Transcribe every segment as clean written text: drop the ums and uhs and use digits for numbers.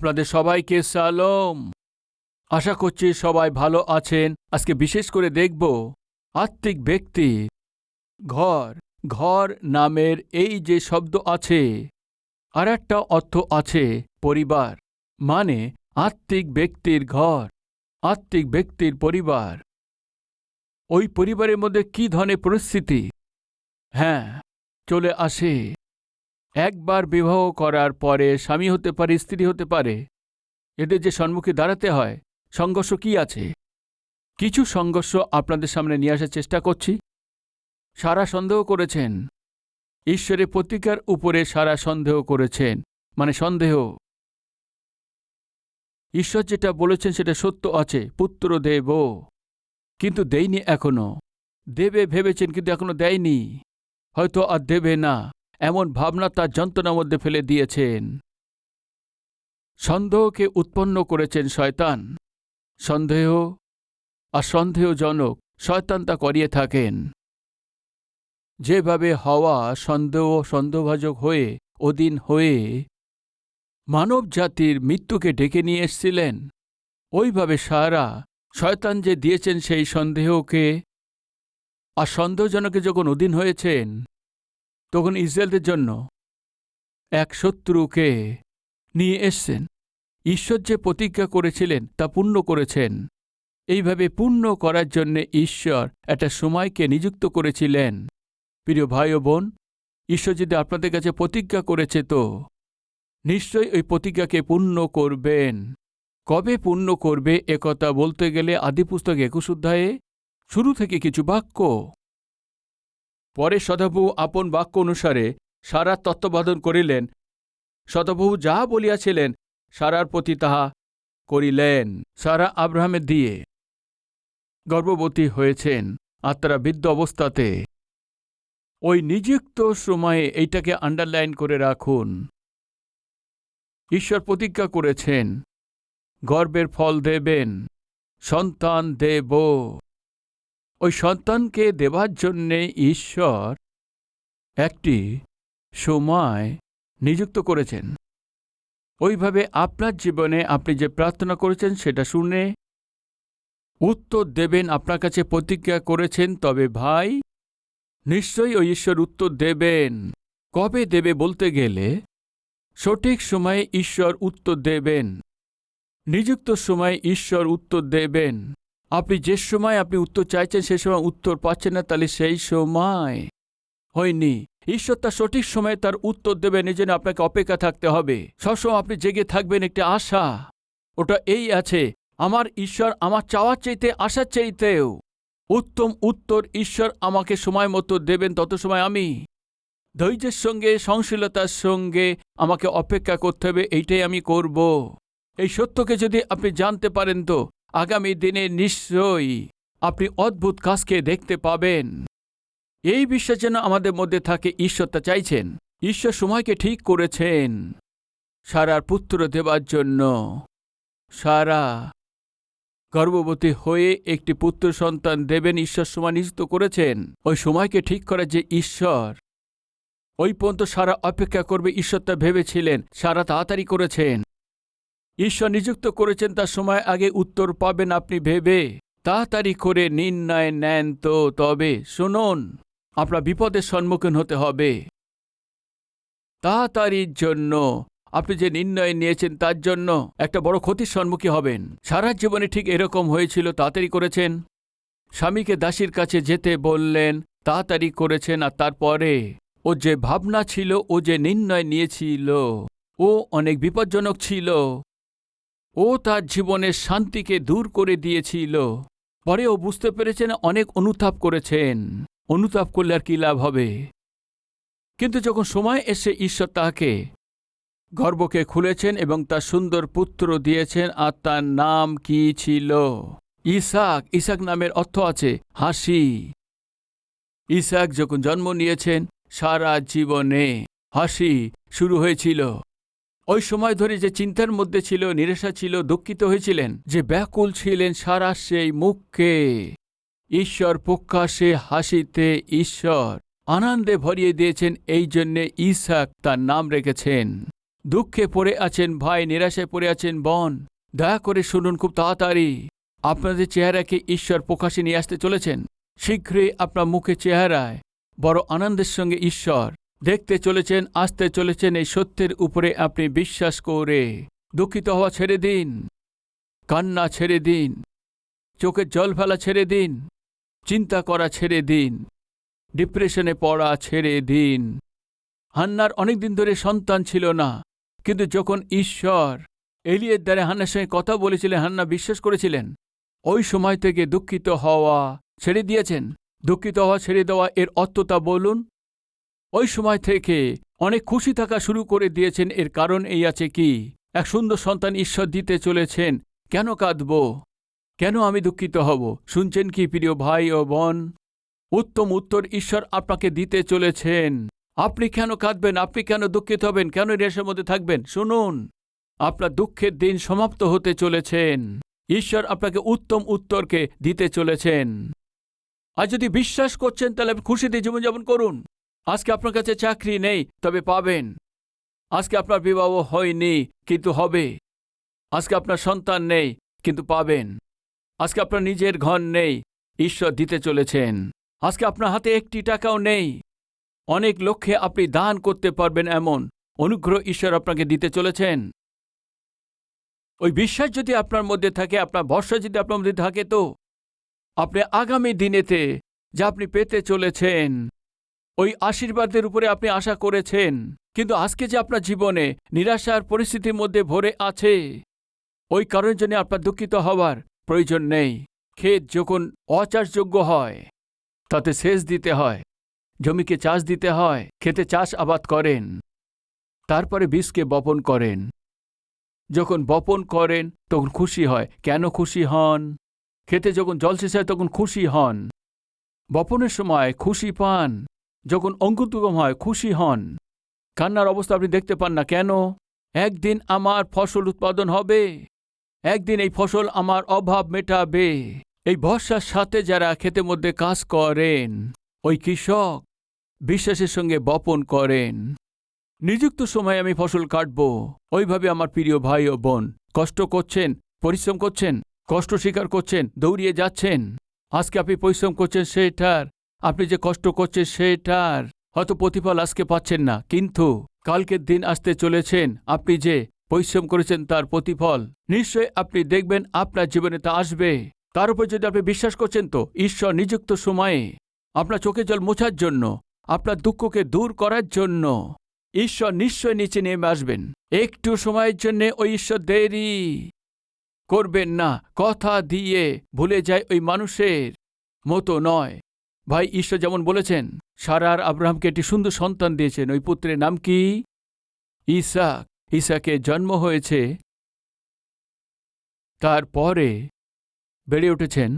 আপনাদের সবাইকে সালাম। আশা করছি সবাই ভালো আছেন। আজকে বিশেষ করে দেখব আত্মিক ব্যক্তি ঘর। ঘর নামের এই যে শব্দ আছে, আর একটা অর্থ আছে পরিবার, মানে আত্মিক ব্যক্তির ঘর, আত্মিক ব্যক্তির পরিবার। ওই পরিবারের মধ্যে কি ধরনের পরিস্থিতি হ্যাঁ চলে আসে। একবার বিবাহ করার পরে স্বামী হতে পারে, স্ত্রী হতে পারে, এদের যে সম্মুখে দাঁড়াতে হয়, সংঘর্ষ কি আছে? কিছু সংঘর্ষ আপনাদের সামনে নিয়ে আসার চেষ্টা করছি। সারা সন্দেহ করেছেন, ঈশ্বরের প্রতিজ্ঞার উপরে সারা সন্দেহ করেছেন, মানে সন্দেহ। ঈশ্বর যেটা বলেছেন সেটা সত্য আছে, পুত্র দেব, কিন্তু দেয়নি এখনো। দেবে ভেবেছেন কিন্তু এখনো দেয়নি, হয়তো আর দেবে না, এমন ভাবনা তার যন্ত্রণার মধ্যে ফেলে দিয়েছেন। সন্দেহকে উৎপন্ন করেছেন শয়তান। সন্দেহ আর সন্দেহজনক শয়তান তা করিয়ে থাকেন। যেভাবে হাওয়া সন্দেহভাজক হয়ে অধীন হয়ে মানব জাতির মৃত্যুকে ডেকে নিয়ে এসেছিলেন, ওইভাবে সারা শয়তান যে দিয়েছেন সেই সন্দেহকে আর সন্দেহজনকে যখন অধীন হয়েছেন, তখন ইসরায়েলদের জন্য এক শত্রুকে নিয়ে এসছেন। ঈশ্বর যে প্রতিজ্ঞা করেছিলেন তা পূর্ণ করেছেন। এইভাবে পূর্ণ করার জন্যে ঈশ্বর একটা সময়কে নিযুক্ত করেছিলেন। প্রিয় ভাই ও বোন, ঈশ্বর যদি আপনাদের কাছে প্রতিজ্ঞা করেছে তো নিশ্চয়ই ওই প্রতিজ্ঞাকে পূর্ণ করবেন। কবে পূর্ণ করবে একথা বলতে গেলে আদিপুস্তক 21 অধ্যায়ে শুরু থেকে কিছু বাক্য। পরে সদাপ্রভু আপন বাক্য অনুসারে সারার তত্ত্বাবধান করিলেন। সদাপ্রভু যাহা বলিয়াছিলেন সারার প্রতি তাহা করিলেন। সারা আব্রাহামের দিয়ে গর্ভবতী হয়েছেন, আর তারা বৃদ্ধ অবস্থাতে। ওই নিযুক্ত সময়ে এইটাকে আন্ডারলাইন করে রাখুন। ঈশ্বর প্রতিজ্ঞা করেছেন গর্ভের ফল দেবেন, সন্তান দেব। ওই সন্তানকে দেবার জন্যে ঈশ্বর একটি সময় নিযুক্ত করেছেন। ওইভাবে আপনার জীবনে আপনি যে প্রার্থনা করেছেন সেটা শুনে উত্তর দেবেন। আপনার কাছে প্রতিজ্ঞা করেছেন, তবে ভাই নিশ্চয়ই ওই ঈশ্বর উত্তর দেবেন। কবে দেবে বলতে গেলে সঠিক সময়ে ঈশ্বর উত্তর দেবেন, নিযুক্ত সময়ে ঈশ্বর উত্তর দেবেন। আপনি যে সময় আপনি উত্তর চাইছেন সে সময় উত্তর পাচ্ছেন না, তাহলে সেই সময় হয়নি। ঈশ্বর তার সঠিক সময়ে তার উত্তর দেবেন, এই জন্য আপনাকে অপেক্ষা থাকতে হবে। সবসময় আপনি জেগে থাকবেন একটি আশা, ওটা এই আছে, আমার ঈশ্বর আমার চাওয়ার চাইতে আশার চাইতেও উত্তম উত্তর ঈশ্বর আমাকে সময় মতো দেবেন। তত সময় আমি ধৈর্যের সঙ্গে সহনশীলতার সঙ্গে আমাকে অপেক্ষা করতে হবে, এইটাই আমি করব। এই সত্যকে যদি আপনি জানতে পারেন তো আগামী দিনে নিশ্চয়ই আপনি অদ্ভুত কাজকে দেখতে পাবেন। এই বিশ্বাস যেন আমাদের মধ্যে থাকে। ঈশ্বর তা চাইছেন। ঈশ্বর সময়কে ঠিক করেছেন সারার পুত্র দেবার জন্য। সারা গর্ভবতী হয়ে একটি পুত্র সন্তান দেবেন, ঈশ্বর সময় নিযুক্ত করেছেন। ওই সময়কে ঠিক করার যে ঈশ্বর, ওই পর্যন্ত সারা অপেক্ষা করবে, ঈশ্বর তা ভেবেছিলেন। সারা তাড়াতাড়ি করেছেন। ঈশ্বর নিযুক্ত করেছেন তার সময় আগে উত্তর পাবেন আপনি ভেবে তাড়াতাড়ি করে নির্ণয় নেন তো, তবে শুনুন, আপনার বিপদের সম্মুখীন হতে হবে। তাড়াতাড়ির জন্য আপনি যে নির্ণয় নিয়েছেন তার জন্য একটা বড় ক্ষতির সম্মুখীন হবেন। সারা জীবনে ঠিক এরকম হয়েছিল। তাড়াতাড়ি করেছেন, স্বামীকে দাসীর কাছে যেতে বললেন, তাড়াতাড়ি করেছেন, আর তারপরে ও যে ভাবনা ছিল, ও যে নির্ণয় নিয়েছিল, ও অনেক বিপজ্জনক ছিল। ও তার জীবনের শান্তিকে দূর করে দিয়েছিল। পরে ও বুঝতে পেরেছেন, অনেক অনুতাপ করেছেন। অনুতাপ করলে আর কি লাভ হবে? কিন্তু যখন সময় এসে ঈশ্বর তাকে গর্ভকে খুলেছেন এবং তার সুন্দর পুত্র দিয়েছেন, আর তার নাম কি ছিল? ইসাক। ইসাক নামের অর্থ আছে হাসি। ইসাক যখন জন্ম নিয়েছেন সারা জীবনে হাসি শুরু হয়েছিল। ওই সময় ধরে যে চিন্তার মধ্যে ছিল, নিরাশা ছিল, দুঃখিত হয়েছিলেন, যে ব্যাকুল ছিলেন, সারা সেই মুখকে ঈশ্বর প্রকাশে হাসিতে ঈশ্বর আনন্দে ভরিয়ে দিয়েছেন। এই জন্যে ইসাক তার নাম রেখেছেন। দুঃখে পড়ে আছেন ভাই, নিরাশায় পড়ে আছেন বোন, দয়া করে শুনুন, খুব তাড়াতাড়ি আপনাদের চেহারাকে ঈশ্বর প্রকাশে নিয়ে আসতে চলেছেন। শীঘ্রই আপনার মুখে চেহারায় বড় আনন্দের সঙ্গে ঈশ্বর দেখতে চলেছেন, আসতে চলেছেন। এই সত্যের উপরে আপনি বিশ্বাস করে দুঃখিত হওয়া ছেড়ে দিন, কান্না ছেড়ে দিন, চোখের জল ফেলা ছেড়ে দিন, চিন্তা করা ছেড়ে দিন, ডিপ্রেশনে পড়া ছেড়ে দিন। হান্নার অনেক দিন ধরে সন্তান ছিল না, কিন্তু যখন ঈশ্বর এলিয়ের দ্বারা হান্নার সঙ্গে কথা বলেছিলেন, হান্না বিশ্বাস করেছিলেন। ওই সময় থেকে দুঃখিত হওয়া ছেড়ে দিয়েছেন। দুঃখিত হওয়া ছেড়ে দেওয়া এর অর্থটা বলুন। ওই সময় থেকে অনেক খুশি থাকা শুরু করে দিয়েছেন। এর কারণ এই আছে কি, এক সুন্দর সন্তান ঈশ্বর দিতে চলেছেন। কেন কাঁদব? কেন আমি দুঃখিত হব? শুনছেন কি প্রিয় ভাই ও বোন? উত্তম উত্তর ঈশ্বর আপনাকে দিতে চলেছেন। আপনি কেন কাঁদবেন? আপনি কেন দুঃখিত হবেন? কেন নিরাশার মধ্যে থাকবেন? শুনুন, আপনার দুঃখের দিন সমাপ্ত হতে চলেছেন। ঈশ্বর আপনাকে উত্তম উত্তরকে দিতে চলেছেন। আর যদি বিশ্বাস করছেন তাহলে খুশিতে জীবনযাপন করুন। আজকে আপনার কাছে চাকরি নেই, তবে পাবেন। আজকে আপনার বিবাহ হয়নি, কিন্তু হবে। আজকে আপনার সন্তান নেই, কিন্তু পাবেন। আজকে আপনার নিজের ঘর নেই, ঈশ্বর দিতে চলেছেন। আজকে আপনার হাতে একটি টাকাও নেই, অনেক লক্ষ্যে আপনি দান করতে পারবেন, এমন অনুগ্রহ ঈশ্বর আপনাকে দিতে চলেছেন। ওই বিশ্বাস যদি আপনার মধ্যে থাকে, আপনার ভরসা যদি আপনার মধ্যে থাকে, তো আপনি আগামী দিনেতে যা আপনি পেতে চলেছেন, ওই আশীর্বাদের উপরে আপনি আশা করেছেন। কিন্তু আজকে যে আপনার জীবনে নিরাশার পরিস্থিতির মধ্যে ভরে আছে, ওই কারণের জন্য আপনার দুঃখিত হওয়ার প্রয়োজন নেই। ক্ষেত যখন অচাষযোগ্য হয়, তাতে সেচ দিতে হয়, জমিকে চাষ দিতে হয়, খেতে চাষ আবাদ করেন, তারপরে বীজকে বপন করেন। যখন বপন করেন তখন খুশি হয়। কেন খুশি হন? খেতে যখন জলসেচ হয় তখন খুশি হন। বপনের সময় খুশি পান। যখন অঙ্কুরোদ্গম হয় খুশি হন। কান্নার অবস্থা আপনি দেখতে পান না কেন? একদিন আমার ফসল উৎপাদন হবে, একদিন এই ফসল আমার অভাব মেটাবে। এই ভরসার সাথে যারা ক্ষেতের মধ্যে কাজ করেন, ওই কৃষক বিশ্বাসের সঙ্গে বপন করেন। নিযুক্ত সময়ে আমি ফসল কাটব। ওইভাবে আমার প্রিয় ভাই ও বোন কষ্ট করছেন, পরিশ্রম করছেন, কষ্ট স্বীকার করছেন, দৌড়িয়ে যাচ্ছেন। আজকে আপনি পরিশ্রম করছেন সেটার, আপনি যে কষ্ট করছেন সেটার হয়তো প্রতিফল আজকে পাচ্ছেন না, কিন্তু কালকের দিন আসতে চলেছেন, আপনি যে পরিশ্রম করেছেন তার প্রতিফল নিশ্চয় আপনি দেখবেন, আপনার জীবনে তা আসবে। তার উপর যদি আপনি বিশ্বাস করছেন, তো ঈশ্বর নিযুক্ত সময়ে আপনার চোখে জল মোছার জন্য, আপনার দুঃখকে দূর করার জন্য ঈশ্বর নিশ্চয় নিচে নেমে আসবেন। একটু সময়ের জন্য ওই ঈশ্বর দেরি করবেন না। কথা দিয়ে ভুলে যায় ওই মানুষের মতো নয়। ভাই, ঈশ্বর যেমন বলেছেন, সারার আব্রাহামকে একটি সুন্দর সন্তান দিয়েছেন। ওই পুত্রের নাম কি? ইসাক। ইসাকের জন্ম হয়েছে, তারপরে বেড়ে উঠেছেন,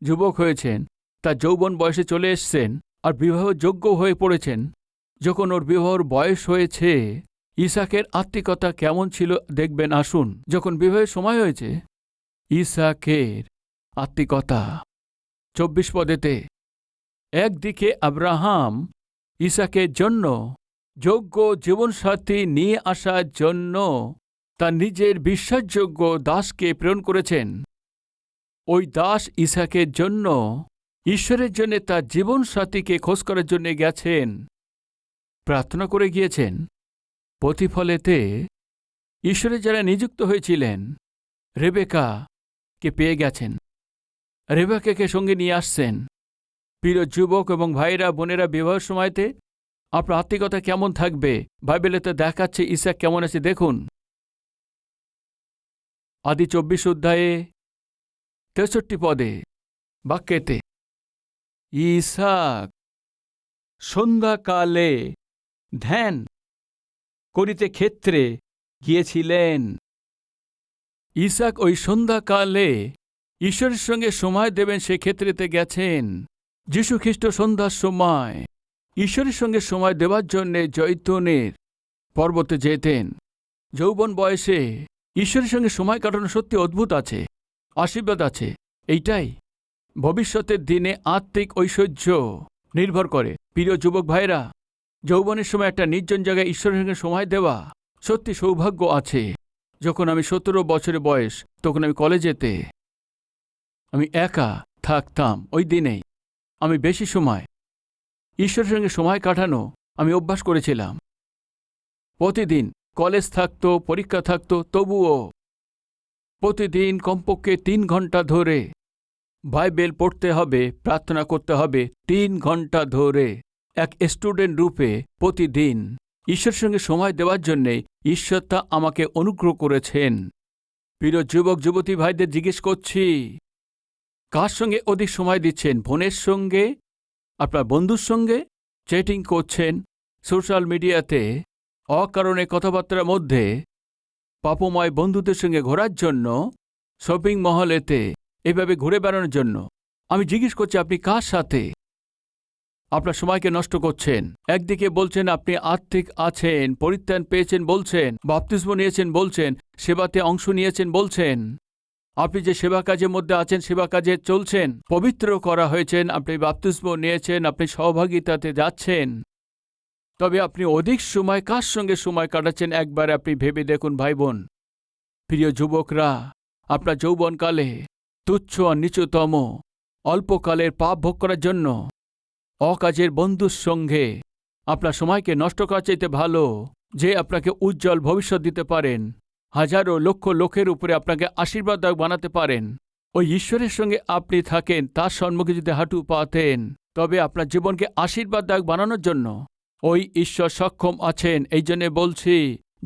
যুবক হয়েছেন, তার যৌবন বয়সে চলে এসছেন, আর বিবাহযোগ্য হয়ে পড়েছেন। যখন ওর বিবাহর বয়স হয়েছে, ইসাকের আত্মিকতা কেমন ছিল দেখবেন। আসুন, যখন বিবাহের সময় হয়েছে, ইসাকের আত্মিকতা 24 পদেতে, একদিকে আব্রাহাম ইসাকের জন্য যোগ্য জীবনসাথী নিয়ে আসার জন্য তার নিজের বিশ্বাসযোগ্য দাসকে প্রেরণ করেছেন। ওই দাস ইসাকের জন্য ঈশ্বরের জন্য তার জীবনসাথীকে খোঁজ করার জন্য গেছেন, প্রার্থনা করে গিয়েছেন। প্রতিফলেতে ঈশ্বরের যারা নিযুক্ত হয়েছিলেন, রেবেকাকে পেয়ে গেছেন, রেবেকাকে সঙ্গে নিয়ে আসছেন। প্রিয় যুবক এবং ভাইরা, বোনেরা, বিবাহের সময়তে আপনার আত্মিকতা কেমন থাকবে? বাইবেলে তো দেখাচ্ছে ইসাক কেমন আছে। দেখুন, আদি 24 অধ্যায়ে 63 পদে বাক্যেতে, ইসাক সন্ধ্যাকালে ধ্যান করিতে ক্ষেত্রে গিয়েছিলেন। ইসাক ওই সন্ধ্যাকালে ঈশ্বরের সঙ্গে সময় দেবেন সে ক্ষেত্রেতে গেছেন। যীশুখ্রিস্ট সন্ধ্যার সময় ঈশ্বরের সঙ্গে সময় দেওয়ার জন্যে জৈতুনের পর্বতে যেতেন। যৌবন বয়সে ঈশ্বরের সঙ্গে সময় কাটানো সত্যি অদ্ভুত আছে, আশীর্বাদ আছে। এইটাই ভবিষ্যতের দিনে আত্মিক ঐশ্বর্য নির্ভর করে। প্রিয় যুবক ভাইরা, যৌবনের সময় একটা নির্জন জায়গায় ঈশ্বরের সঙ্গে সময় দেওয়া সত্যি সৌভাগ্য আছে। যখন আমি 17 বছরের বয়স, তখন আমি কলেজেতে আমি একা থাকতাম। ওই দিনেই আমি বেশি সময় ঈশ্বরের সঙ্গে সময় কাটানো আমি অভ্যাস করেছিলাম। প্রতিদিন কলেজ থাকতো, পরীক্ষা থাকতো, তবুও প্রতিদিন কমপক্ষে 3 ঘন্টা ধরে বাইবেল পড়তে হবে, প্রার্থনা করতে হবে 3 ঘন্টা ধরে। এক স্টুডেন্ট রূপে প্রতিদিন ঈশ্বরের সঙ্গে সময় দেওয়ার জন্যে ঈশ্বর তা আমাকে অনুগ্রহ করেছেন। প্রিয় যুবক যুবতী ভাইদের জিজ্ঞেস করছি, কার সঙ্গে অধিক সময় দিচ্ছেন? বোনের সঙ্গে, আপনার বন্ধুর সঙ্গে? চ্যাটিং করছেন সোশ্যাল মিডিয়াতে, অকারণে কথাবার্তার মধ্যে, পাপময় বন্ধুদের সঙ্গে ঘোরার জন্য, শপিং মহলেতে এভাবে ঘুরে বেড়ানোর জন্য। আমি জিজ্ঞেস করছি, আপনি কার সাথে আপনার সময়কে নষ্ট করছেন? একদিকে বলছেন আপনি আত্মিক আছেন, পরিত্রাণ পেয়েছেন বলছেন, বাপ্তিস্ম নিয়েছেন বলছেন, সেবাতে অংশ নিয়েছেন বলছেন, আপনি যে সেবা কাজের মধ্যে আছেন, সেবা কাজে চলছেন, পবিত্র করা হয়েছেন, আপনি বাপ্তিস্ম নিয়েছেন, আপনি সহভাগিতাতে যাচ্ছেন। তবে আপনি অধিক সময় কার সঙ্গে সময় কাটাচ্ছেন একবার আপনি ভেবে দেখুন ভাই বোন। প্রিয় যুবকরা, আপনার যৌবনকালে তুচ্ছ আর নিচুতম অল্পকালের পাপ ভোগ করার জন্য অকাজের বন্ধুর সঙ্গে আপনার সময়কে নষ্ট করার চাইতে ভালো যে আপনাকে উজ্জ্বল ভবিষ্যৎ দিতে পারেন, হাজারো লক্ষ লোকের উপরে আপনাকে আশীর্বাদদায়ক বানাতে পারেন, ওই ঈশ্বরের সঙ্গে আপনি থাকেন, তার সম্মুখে যদি হাঁটু পাতেন, তবে আপনার জীবনকে আশীর্বাদদায়ক বানানোর জন্য ওই ঈশ্বর সক্ষম আছেন। এই জন্যে বলছি,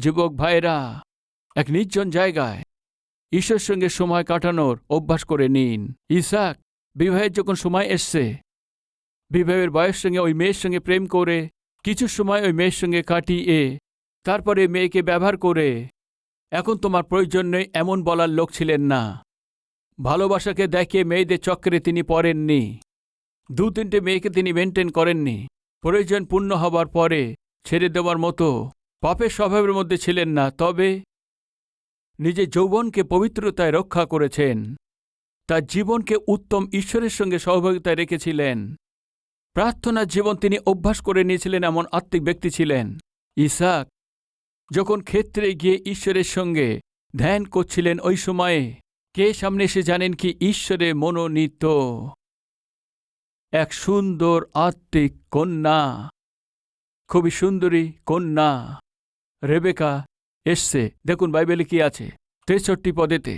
যুবক ভাইরা, এক নির্জন জায়গায় ঈশ্বরের সঙ্গে সময় কাটানোর অভ্যাস করে নিন। ইসাক বিবাহের যখন সময় এসছে, বিবাহের বয়স সঙ্গে ওই মেয়ের সঙ্গে প্রেম করে কিছু সময় ওই মেয়ের সঙ্গে কাটিয়ে তারপরে মেয়েকে ব্যবহার করে, এখন তোমার প্রয়োজন নেই এমন বলার লোক ছিলেন না। ভালোবাসাকে দেখিয়ে মেয়েদের চক্রে তিনি পড়েননি। 2-3টে মেয়েকে তিনি মেনটেন করেননি। প্রয়োজন পূর্ণ হবার পরে ছেড়ে দেওয়ার মতো পাপের স্বভাবের মধ্যে ছিলেন না। তবে নিজের যৌবনকে পবিত্রতায় রক্ষা করেছেন, তার জীবনকে উত্তম ঈশ্বরের সঙ্গে সহভাগিতায় রেখেছিলেন। প্রার্থনার জীবন তিনি অভ্যাস করে নিয়েছিলেন, এমন আত্মিক ব্যক্তি ছিলেন। ইসাক যখন ক্ষেত্রে গিয়ে ঈশ্বরের সঙ্গে ধ্যান করছিলেন, ওই সময়ে কে সামনে এসে জানেন কি? ঈশ্বরে মনোনীত এক সুন্দর আত্মিক কন্যা, খুবই সুন্দরী কন্যা রেবেকা এসছে। দেখুন বাইবেলে কি আছে 63 পদেতে।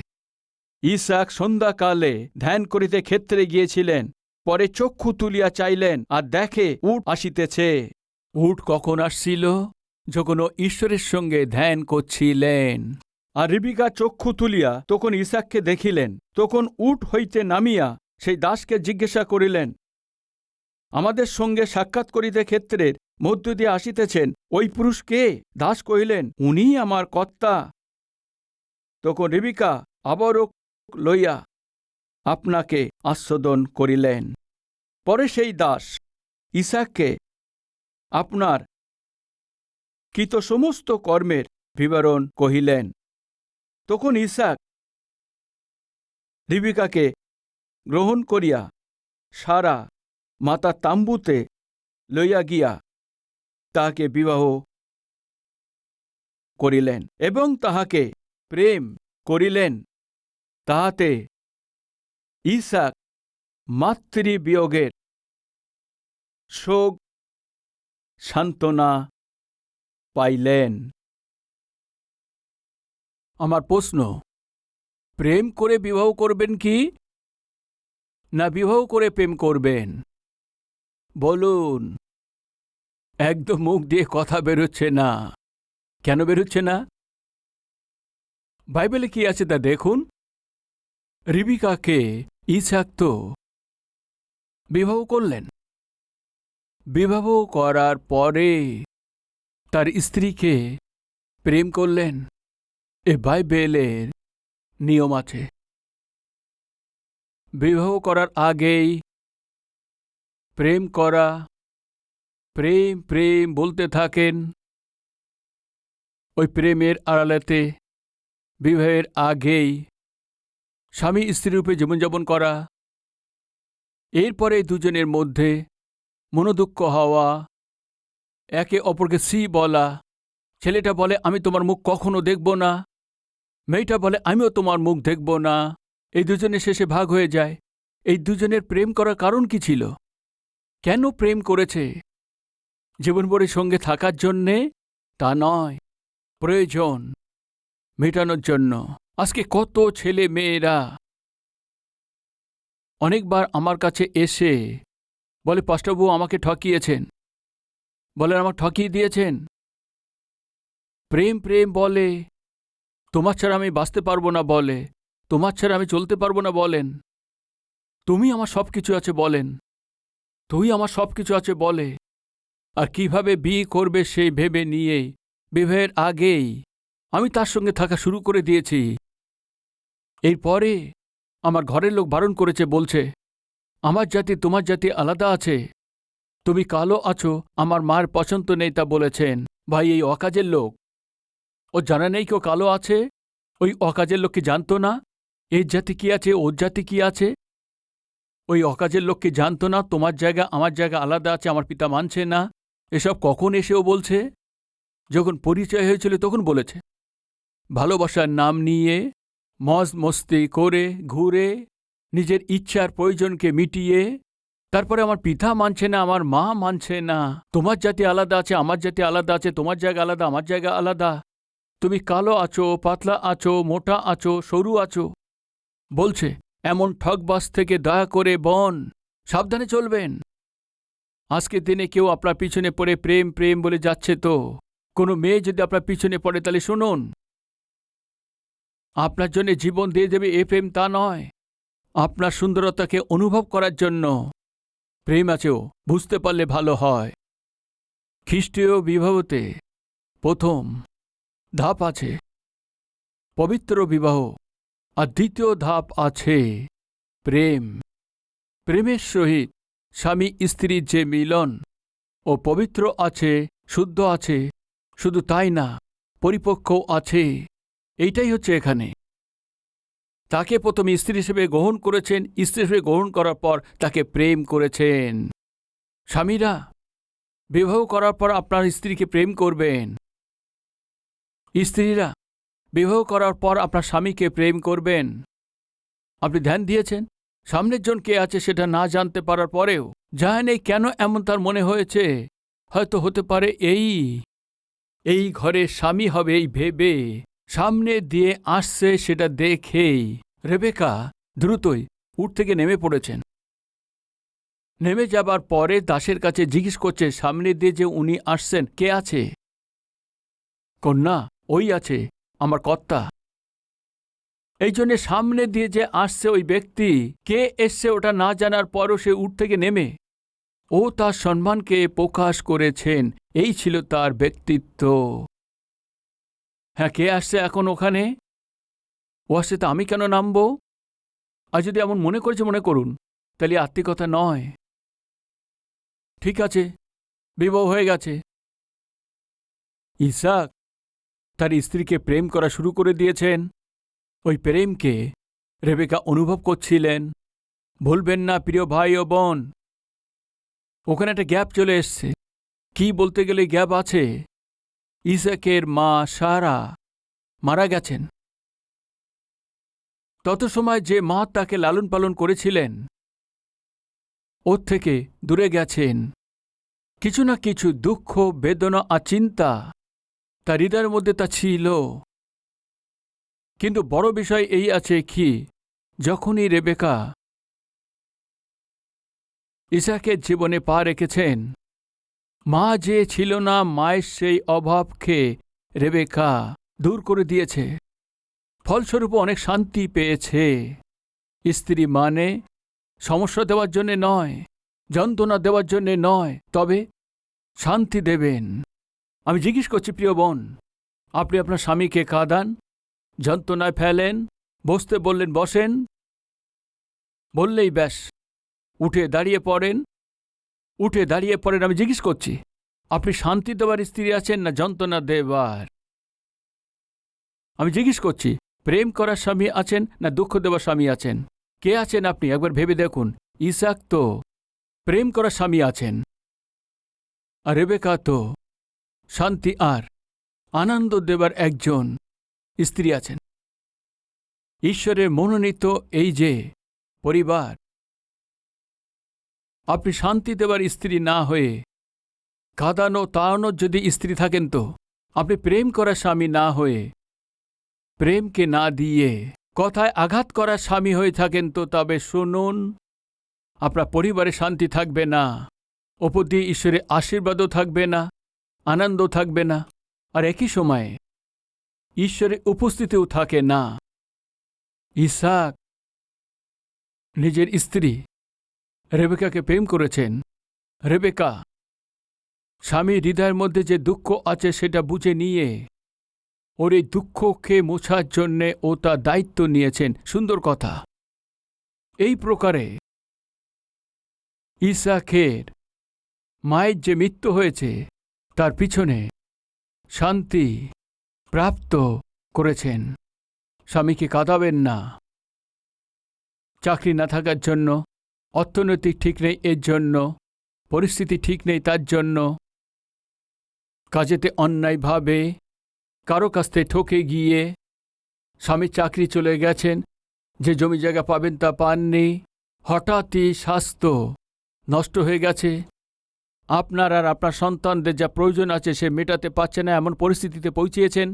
ইসাক সন্ধ্যাকালে ধ্যান করিতে ক্ষেত্রে গিয়েছিলেন, পরে চক্ষু তুলিয়া চাইলেন, আর দেখে উট আসিতেছে। উট কখন আসছিল? যখন ও ঈশ্বরের সঙ্গে ধ্যান করছিলেন। আর রিবিকা চক্ষু তুলিয়া তখন ইসাককে দেখিলেন। তখন উট হইতে নামিয়া সেই দাসকে জিজ্ঞাসা করিলেন, আমাদের সঙ্গে সাক্ষাৎ করিতে ক্ষেত্রের মধ্য দিয়ে আসিতেছেন ওই পুরুষ কে? দাস কহিলেন, উনিই আমার কর্তা। তখন রিবিকা আবরক লইয়া আপনাকে আস্বাদন করিলেন। পরে সেই দাস ইসাককে আপনার কৃত সমস্ত কর্মের বিবরণ কহিলেন। তখন ইসাক রিবিকাকে গ্রহণ করিয়া সারা মাতার তাম্বুতে লইয়া গিয়া তাহাকে বিবাহ করিলেন এবং তাহাকে প্রেম করিলেন। তাহাতে ইসাক মাতৃবিয়োগের শোক সান্ত্বনা পাইলেন। আমার প্রশ্ন, প্রেম করে বিবাহ করবেন কি না বিবাহ করে প্রেম করবেন? বলুন। একদম মুখ দিয়ে কথা বেরোচ্ছে না। কেন বেরোচ্ছে না? বাইবেলে কি আছে তা দেখুন। রিবিকাকে ইসাক তো বিবাহ করলেন। বিবাহ করার পরে তার স্ত্রীকে প্রেম করলেন। এ বাইবেলের নিয়ম আছে। বিবাহ করার আগেই প্রেম করা, প্রেম প্রেম বলতে থাকেন। ওই প্রেমের আড়ালেতে বিবাহের আগেই স্বামী স্ত্রীরূপে জীবনযাপন করা, এরপরে দুজনের মধ্যে মনোদুঃখ হওয়া, একে অপরকে সি বলা, ছেলেটা বলে আমি তোমার মুখ কখনো দেখব না, মেয়েটা বলে আমিও তোমার মুখ দেখব না। এই দুজনে শেষে ভাগ হয়ে যায়। এই দুজনের প্রেম করার কারণ কি ছিল? কেন প্রেম করেছে? জীবনভরের সঙ্গে থাকার জন্যে? তা নয়, প্রয়োজন মেটানোর জন্য। আজকে কত ছেলে মেয়েরা অনেকবার আমার কাছে এসে বলে, পাস্টারবাবু আমাকে ঠকিয়েছেন, বলেন আমাকে ঠকিয়ে দিয়েছেন। প্রেম প্রেম বলে, তোমার ছাড়া আমি বাঁচতে পারবো না বলে, তোমার ছাড়া আমি চলতে পারবো না বলেন, তুমি আমার সব কিছু আছে বলেন, তুই আমার সব কিছু আছে বলে। আর কিভাবে বিয়ে করবে সেই ভেবে নিয়ে বিবাহের আগেই আমি তার সঙ্গে থাকা শুরু করে দিয়েছি। এরপরে আমার ঘরের লোক বারণ করেছে, বলছে আমার জাতি তোমার জাতি আলাদা আছে, তুমি কালো আছো, আমার মার পছন্দ নেই তা বলেছেন। ভাই, এই অকাজের লোক, ও জানা নেই কেউ কালো আছে? ওই অকাজের লোক কি জানতো না এর জাতি কি আছে, ওর জাতি কি আছে? ওই অকাজের লোক কি জানতো না তোমার জায়গা আমার জায়গা আলাদা আছে, আমার পিতা মানছে না? এসব কখন এসেও বলছে? যখন পরিচয় হয়েছিল তখন বলেছে। ভালোবাসার নাম নিয়ে মজ মস্তি করে ঘুরে নিজের ইচ্ছার প্রয়োজনকে মিটিয়ে তারপরে আমার পিতা মানছে না, আমার মা মানছে না, তোমার জাতি আলাদা আছে, আমার জাতি আলাদা আছে, তোমার জায়গা আলাদা, আমার জায়গা আলাদা, তুমি কালো আছো, পাতলা আছো, মোটা আছো, সরু আছো। বলছে এমন ঠকবাজ থেকে দয়া করে বোন সাবধানে চলবেন। আজকের দিনে কেউ আপনার পিছনে পড়ে প্রেম প্রেম বলে যাচ্ছে, তো কোনো মেয়ে যদি আপনার পিছনে পড়ে তাহলে শুনুন, আপনার জন্য জীবন দিয়ে দেবে এ প্রেম তা নয়। আপনার সুন্দরতাকে অনুভব করার জন্য প্রেম আছেও, বুঝতে পারলে ভালো হয়। খ্রিস্টীয় বিবাহতে প্রথম ধাপ আছে পবিত্র বিবাহ, আর দ্বিতীয় ধাপ আছে প্রেম। প্রেমের সহিত স্বামী স্ত্রীর যে মিলন ও পবিত্র আছে, শুদ্ধ আছে, শুধু তাই না পরিপক্কও আছে। এইটাই হচ্ছে এখানে। তাকে প্রথম স্ত্রী হিসেবে গ্রহণ করেছেন, স্ত্রী হিসেবে গ্রহণ করার পর তাকে প্রেম করেছেন। স্বামীরা বিবাহ করার পর আপনার স্ত্রীকে প্রেম করবেন, স্ত্রীরা বিবাহ করার পর আপনার স্বামীকে প্রেম করবেন। আপনি ধ্যান দিয়েছেন সামনের জন কে আছে সেটা না জানতে পারার পরেও, জানেন কেন এমন তার মনে হয়েছে, হয়তো হতে পারে এই ঘরে স্বামী হবে এই ভেবে সামনে দিয়ে আসছে, সেটা দেখেই রেবেকা দ্রুতই উঠ থেকে নেমে পড়েছেন। নেমে যাবার পরে দাসের কাছে জিজ্ঞেস করছে, সামনে দিয়ে যে উনি আসছেন কে আছে? কন্যা, ওই আছে আমার কর্তা। এই জন্যে সামনে দিয়ে যে আসছে ওই ব্যক্তি কে এসছে ওটা না জানার পরও সে উঠ থেকে নেমে ও তার সম্মানকে প্রকাশ করেছেন। এই ছিল তার ব্যক্তিত্ব। হ্যাঁ, কে আসছে এখন ওখানে? ও আসছে তা আমি কেন নামবো? আর যদি এমন মনে করেছে মনে করুন, তাহলে আত্মিকতা নয়। ঠিক আছে, বিবাহ হয়ে গেছে। ইসাক তার স্ত্রীকে প্রেম করা শুরু করে দিয়েছেন। ওই প্রেমকে রেবেকা অনুভব করছিলেন। ভুলবেন না প্রিয় ভাই ও বোন, ওখানে একটা গ্যাপ চলে এসছে। কি বলতে গেলে গ্যাপ আছে? ইসাকের মা সারা মারা গেছেন। তত সময় যে মা তাকে লালন পালন করেছিলেন ওর থেকে দূরে গেছেন। কিছু না কিছু দুঃখ, বেদনা আর চিন্তা তার হৃদয়ের মধ্যে তা ছিল। কিন্তু বড় বিষয় এই আছে কি, যখনই রেবেকা ইসাকের জীবনে পা রেখেছেন, মা যে ছিল না, মায়ের সেই অভাবকে রেবেকা দূর করে দিয়েছে। ফলস্বরূপ অনেক শান্তি পেয়েছে। স্ত্রী মানে সমস্যা দেওয়ার জন্যে নয়, যন্ত্রণা দেওয়ার জন্যে নয়, তবে শান্তি দেবেন। আমি জিজ্ঞেস করছি প্রিয় বোন, আপনি আপনার স্বামীকে কাঁদান, যন্ত্রণায় ফেলেন, বসতে বললেন বসেন, বললেই ব্যাস উঠে দাঁড়িয়ে পড়েন, আমি জিজ্ঞেস করছি আপনি শান্তি দেওয়ার স্ত্রী আছেন না যন্ত্রণা দেবার? আমি জিজ্ঞেস করছি প্রেম করার স্বামী আছেন না দুঃখ দেওয়ার স্বামী আছেন? কে আছেন আপনি একবার ভেবে দেখুন। ইসাক তো প্রেম করার স্বামী আছেন, আর রেবেকা তো শান্তি আর আনন্দ দেবার একজন স্ত্রী আছেন। ঈশ্বরের মনোনীত এই যে পরিবার, আপনি শান্তি দেবার স্ত্রী না হয়ে কাঁদানো তাড়ানোর যদি স্ত্রী থাকেন, তো আপনি প্রেম করা স্বামী না হয়ে, প্রেমকে না দিয়ে কথায় আঘাত করা স্বামী হয়ে থাকেন, তো তবে শুনুন, আপনার পরিবারে শান্তি থাকবে না, ওপর দিয়ে ঈশ্বরের আশীর্বাদও থাকবে না, আনন্দ থাকবে না, আর একই সময়ে ঈশ্বরের উপস্থিতিও থাকে না। ইসাক নিজের স্ত্রী রেবেকাকে প্রেম করেছেন। রেবেকা স্বামী হৃদয়ের মধ্যে যে দুঃখ আছে সেটা বুঝে নিয়ে ওর এই দুঃখকে মোছার জন্যে ও তার দায়িত্ব নিয়েছেন। সুন্দর কথা। এই প্রকারে ইসাকের মায়ের যে মৃত্যু হয়েছে তার পিছনে শান্তি প্রাপ্ত করেছেন। স্বামীকে কাঁদাবেন না। চাকরি না থাকার জন্য, অর্থনৈতিক ঠিক নেই এর জন্য, পরিস্থিতি ঠিক নেই তার জন্য, কাজেতে অন্যায়ভাবে কারো কাছ থেকে ঠকে গিয়ে স্বামীর চাকরি চলে গেছেন, যে জমি জায়গা পাবেন তা পাননি, হঠাৎই স্বাস্থ্য নষ্ট হয়ে গেছে, আপনার আর আপনার সন্তানদের যা প্রয়োজন আছে সে মেটাতে পারছে না, এমন পরিস্থিতিতে পৌঁছিয়েছেন।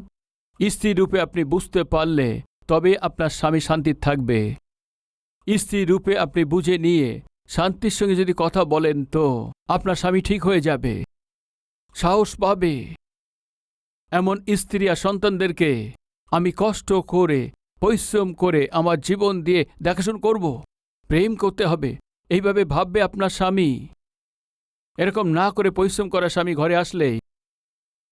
স্ত্রী রূপে আপনি বুঝতে পারলে তবে আপনার স্বামী শান্তির থাকবে। স্ত্রী রূপে আপনি বুঝে নিয়ে শান্তির সঙ্গে যদি কথা বলেন, তো আপনার স্বামী ঠিক হয়ে যাবে, সাহস পাবে। এমন স্ত্রী আর সন্তানদেরকে আমি কষ্ট করে পরিশ্রম করে আমার জীবন দিয়ে দেখাশোনা করব, প্রেম করতে হবে, এইভাবে ভাববে আপনার স্বামী। এরকম না করে পরিশ্রম করা স্বামী ঘরে আসলেই,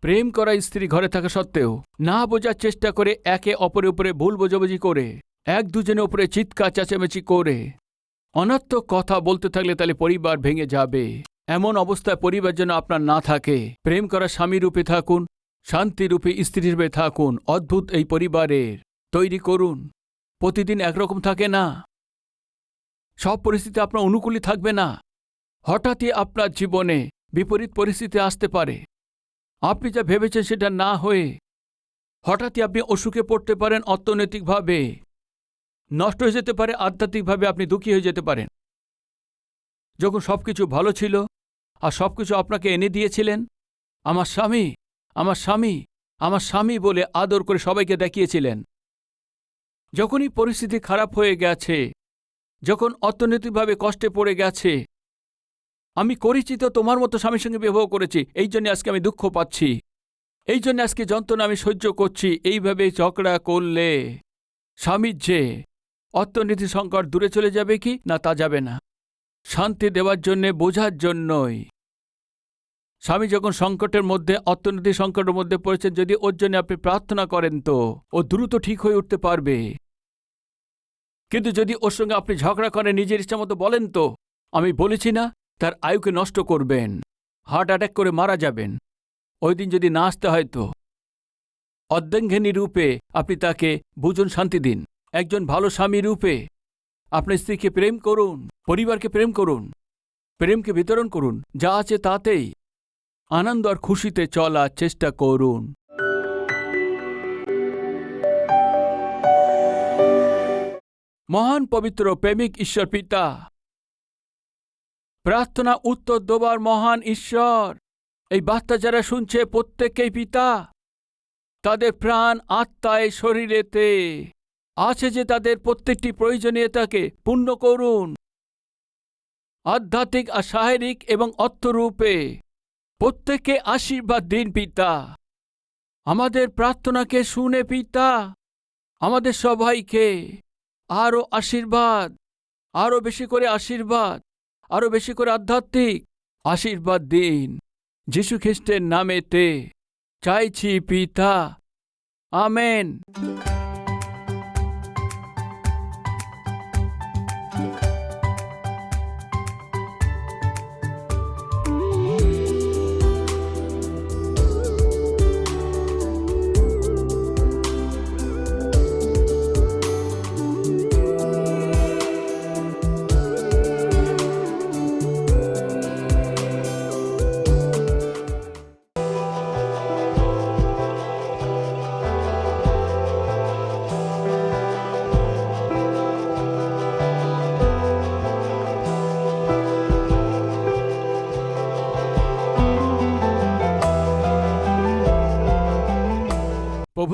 প্রেম করা স্ত্রী ঘরে থাকা সত্ত্বেও না বোঝার চেষ্টা করে, একে অপরের উপরে ভুল বোঝাবুঝি করে, এক দুজনের উপরে চিৎকার চেঁচামেচি করে অনর্থক কথা বলতে থাকলে তাহলে পরিবার ভেঙে যাবে। এমন অবস্থায় পরিবার যেন আপনার না থাকে। প্রেম করা স্বামী রূপে থাকুন, শান্তিরূপে স্ত্রী রূপে থাকুন, অদ্ভুত এই পরিবারের তৈরি করুন। প্রতিদিন একরকম থাকে না, সব পরিস্থিতি আপনার অনুকূলই থাকবে না। হঠাৎই আপনার জীবনে বিপরীত পরিস্থিতি আসতে পারে। আপনি যা ভেবেছেন সেটা না হয়ে হঠাৎই আপনি অসুখে পড়তে পারেন, অর্থনৈতিকভাবে নষ্ট হয়ে যেতে পারে, আধ্যাত্মিকভাবে আপনি দুঃখী হয়ে যেতে পারেন। যখন সবকিছু ভালো ছিল আর সবকিছু আপনাকে এনে দিয়েছিলেন, আমার স্বামী, আমার স্বামী, আমার স্বামী বলে আদর করে সবাইকে দেখিয়েছিলেন, যখনই পরিস্থিতি খারাপ হয়ে গেছে, যখন অর্থনৈতিকভাবে কষ্টে পড়ে গেছে, আমি করেছি তো তোমার মতো স্বামীর সঙ্গে ব্যবহার করেছি, এই জন্য আজকে আমি দুঃখ পাচ্ছি, এই জন্য আজকে যন্ত্রণা আমি সহ্য করছি, এইভাবে ঝগড়া করলে স্বামীর যে অর্থনীতি সংকট দূরে চলে যাবে কি না? তা যাবে না। শান্তি দেওয়ার জন্যে, বোঝার জন্যই। স্বামী যখন সংকটের মধ্যে, অর্থনৈতিক সংকটের মধ্যে পড়েছেন, যদি ওর জন্য আপনি প্রার্থনা করেন তো ও দ্রুত ঠিক হয়ে উঠতে পারবে। কিন্তু যদি ওর সঙ্গে আপনি ঝগড়া করেন, নিজের ইচ্ছা মতো বলেন, তো আমি বলেছি না তার আয়ুকে নষ্ট করবেন, হার্ট অ্যাটাক করে মারা যাবেন। ওই দিন যদি না আসতে হয় তো অর্ধাঙ্গিনী রূপে আপনি তাকে বুঝুন, শান্তি দিন। একজন ভালো স্বামী রূপে আপনার স্ত্রীকে প্রেম করুন, পরিবারকে প্রেম করুন, প্রেমকে বিতরণ করুন, যা আছে তাতেই আনন্দ আর খুশিতে চলার চেষ্টা করুন। মহান পবিত্র প্রেমিক ঈশ্বর পিতা, প্রার্থনা উত্তর দেবার মহান ঈশ্বর, এই বার্তা যারা শুনছে প্রত্যেকেই পিতা, তাদের প্রাণ আত্মায় শরীরেতে আছে যে তাদের প্রত্যেকটি প্রয়োজনীয়তাকে পূর্ণ করুন। আধ্যাত্মিক আর শারীরিক এবং অর্থরূপে প্রত্যেককে আশীর্বাদ দিন পিতা। আমাদের প্রার্থনাকে শুনে পিতা, আমাদের সবাইকে আরও আশীর্বাদ, আরও বেশি করে আশীর্বাদ, আরও বেশি করে আধ্যাত্মিক আশীর্বাদ দিন। যীশু খ্রিস্টের নামেতে চাইছি পিতা, আমেন।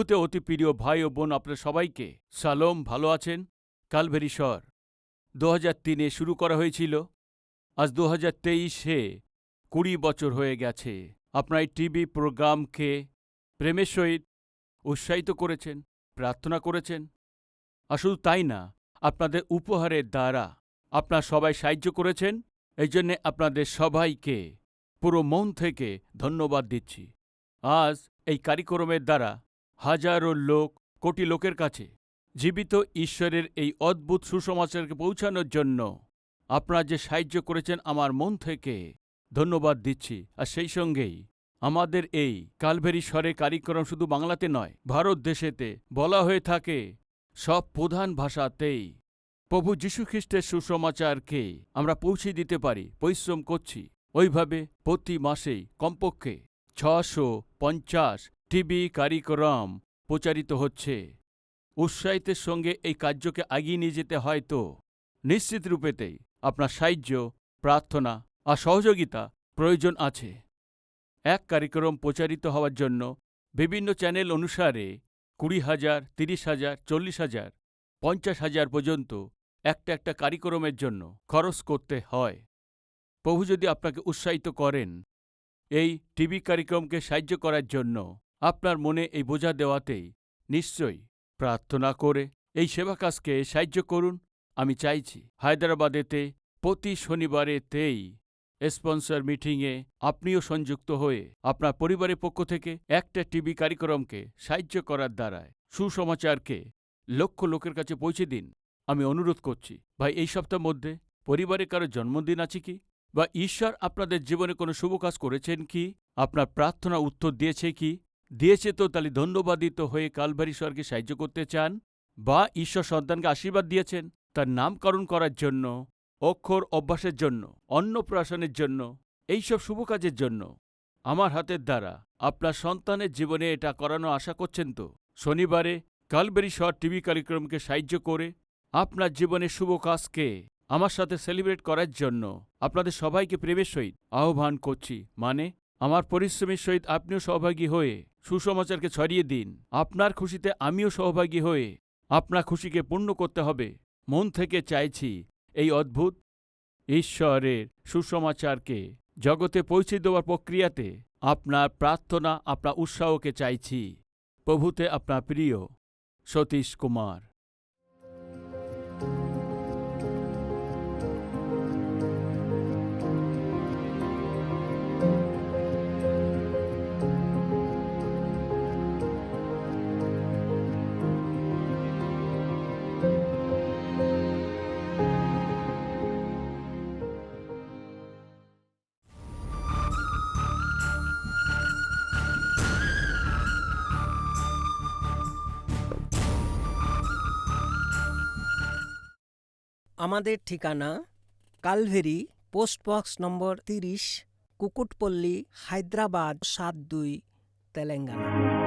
প্রভুতে অতি প্রিয় ভাই ও বোন, আপনার সবাইকে সালোম। ভালো আছেন? কালভেরি শহর 2003-এ শুরু করা হয়েছিল। আজ 2023-এ 20 বছর হয়ে গেছে। আপনার এই টিভি প্রোগ্রামকে প্রেমের সহিত উৎসাহিত করেছেন, প্রার্থনা করেছেন। আর শুধু তাই না, আপনাদের উপহারের দ্বারা আপনারা সবাই সাহায্য করেছেন। এই জন্যে আপনাদের সবাইকে পুরো মন থেকে ধন্যবাদ দিচ্ছি। আজ এই কার্যক্রমের দ্বারা হাজারো লোক, কোটি লোকের কাছে জীবিত ঈশ্বরের এই অদ্ভুত সুসমাচারকে পৌঁছানোর জন্য আপনারা যে সাহায্য করেছেন, আমার মন থেকে ধন্যবাদ দিচ্ছি। আর সেই সঙ্গেই আমাদের এই কালভেরি স্বরের কার্যক্রম শুধু বাংলাতে নয়, ভারত দেশেতে বলা হয়ে থাকে সব প্রধান ভাষাতেই প্রভু যীশুখ্রিস্টের সুসমাচারকে আমরা পৌঁছে দিতে পারি। পরিশ্রম করছি। ওইভাবে প্রতি মাসেই কমপক্ষে 650 টিভি কার্যক্রম প্রচারিত হচ্ছে। উৎসাহিতের সঙ্গে এই কার্যকে এগিয়ে নিয়ে যেতে হয়তো নিশ্চিত রূপেতেই আপনার সাহায্য, প্রার্থনা আর সহযোগিতা প্রয়োজন আছে। এক কার্যক্রম প্রচারিত হওয়ার জন্য বিভিন্ন চ্যানেল অনুসারে 20,000, 30,000, 40,000, 50,000 পর্যন্ত একটা কার্যক্রমের জন্য খরচ করতে হয়। প্রভু যদি আপনাকে উৎসাহিত করেন এই টিভি কার্যক্রমকে সাহায্য করার জন্য, আপনার মনে এই বোঝা দেওয়াতেই নিশ্চয়ই প্রার্থনা করে এই সেবা কাজকে সাহায্য করুন। আমি চাইছি হায়দ্রাবাদেতে প্রতি শনিবারেতেই স্পন্সর মিটিংয়ে আপনিও সংযুক্ত হয়ে আপনার পরিবারের পক্ষ থেকে একটা টিভি কার্যক্রমকে সাহায্য করার দ্বারায় সুসমাচারকে লক্ষ লোকের কাছে পৌঁছে দিন। আমি অনুরোধ করছি, ভাই, এই সপ্তাহের মধ্যে পরিবারে কারো জন্মদিন আছে কি? বা ঈশ্বর আপনাদের জীবনে কোনো শুভ কাজ করেছেন কি? আপনার প্রার্থনা উত্তর দিয়েছে কি? দিয়েছে তো তাহলে ধন্যবাদিত হয়ে কালভারি স্বর্গে সাহায্য করতে চান? বা ঈশ্বর সন্তানকে আশীর্বাদ দিয়েছেন তার নামকরণ করার জন্য, অক্ষর অভ্যাসের জন্য, অন্নপ্রাশনের জন্য, এইসব শুভ কাজের জন্য আমার হাতের দ্বারা আপনার সন্তানের জীবনে এটা করানো আশা করছেন তো? শনিবারে কালভারি শহর টিভি কার্যক্রমকে সাহায্য করে আপনার জীবনের শুভ কাজকে আমার সাথে সেলিব্রেট করার জন্য আপনাদের সবাইকে প্রেমের সহিত আহ্বান করছি। মানে আমার পরিশ্রমের সহিত আপনিও সহভাগী হয়ে সুসমাচারকে ছড়িয়ে দিন। আপনার খুশিতে আমিও সহভাগী হয়ে আপনার খুশিকে পূর্ণ করতে হবে। মন থেকে চাইছি এই অদ্ভুত ঈশ্বরের সুসমাচারকে জগতে পৌঁছে দেওয়ার প্রক্রিয়াতে আপনার প্রার্থনা, আপনার উৎসাহকে চাইছি। প্রভুতে আপনার প্রিয় সতীশ কুমার। আমাদের ঠিকানা কালভেরি, পোস্টবক্স নম্বর 30, কুকুটপল্লী, হায়দ্রাবাদ 72, তেলেঙ্গানা।